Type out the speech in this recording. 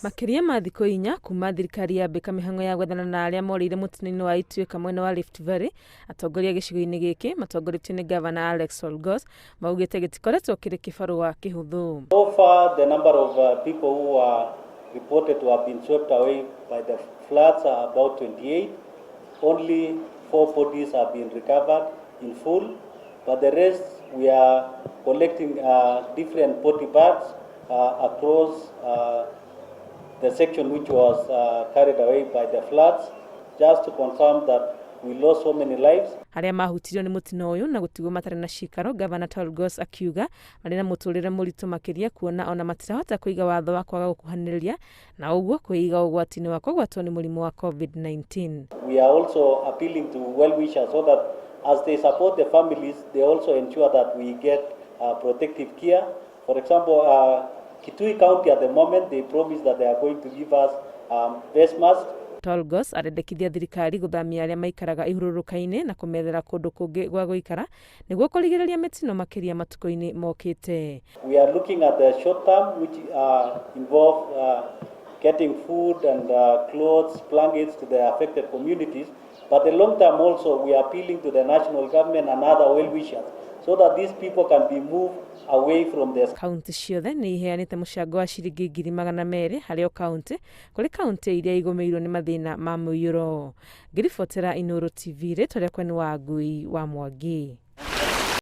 Makiria ma thikũ 4 kuma thirikari yambĩka mĩhang'o ya gwethana na arĩa morĩire mũtino-inĩ wa Ituĩka mwena wa Rift Valley, atongoria gĩcigo-inĩ gĩkĩ matongoretio nĩ Governor Alex Olgos maugĩte gĩtikoretwo kĩrĩ kĩbarũa kĩhũthũ. So far the number of people who are reported to have been swept away by the floods are about 28. Only 4 bodies have been recovered in full, but the rest we are collecting different body parts across the section which was carried away by the floods, just to confirm that we lost so many lives. Arĩa mahutirio nĩ mũtino ũyũ na gũtigwo matarĩ na cikaro, Governor Olgos akiuga marĩ na mũtũrĩre mũritũ makĩria kuona ona matirahota kũiga watho wa kwaga gũkuhanĩrĩria na ũguo kwĩiga ũgwati-inĩ wa kũgwatwo nĩ mũrimũ wa COVID-19. We are also appealing to well-wishers so that as they support the families, they also ensure that we get protective care. For example, Kitui County at the moment, they promise that they are going to give us face masks. Olgos arendekithia thirikari gũthamia arĩa maikaraga ihurũrũka-inĩ na kũmethera kũndũ kũngĩ gwa gũikara nĩguo kũrigĩrĩria mĩtino makĩria matukũ-inĩ mokĩte. We are looking at the short term which involve getting food and clothes, blankets to the affected communities, but the long term also we are appealing to the national government and other well-wishers so that these people can be moved away from this. Kaunti ciothe nĩ iheanĩte mũcango wa ciringi 200,000 harĩ o kaunti kũrĩ kaunti iria igũmĩirwo nĩ mathĩna ma mũiyũro. Ngĩribotera Inooro TV, rĩtwa rĩakwa nĩ Wangui wa Mwangi.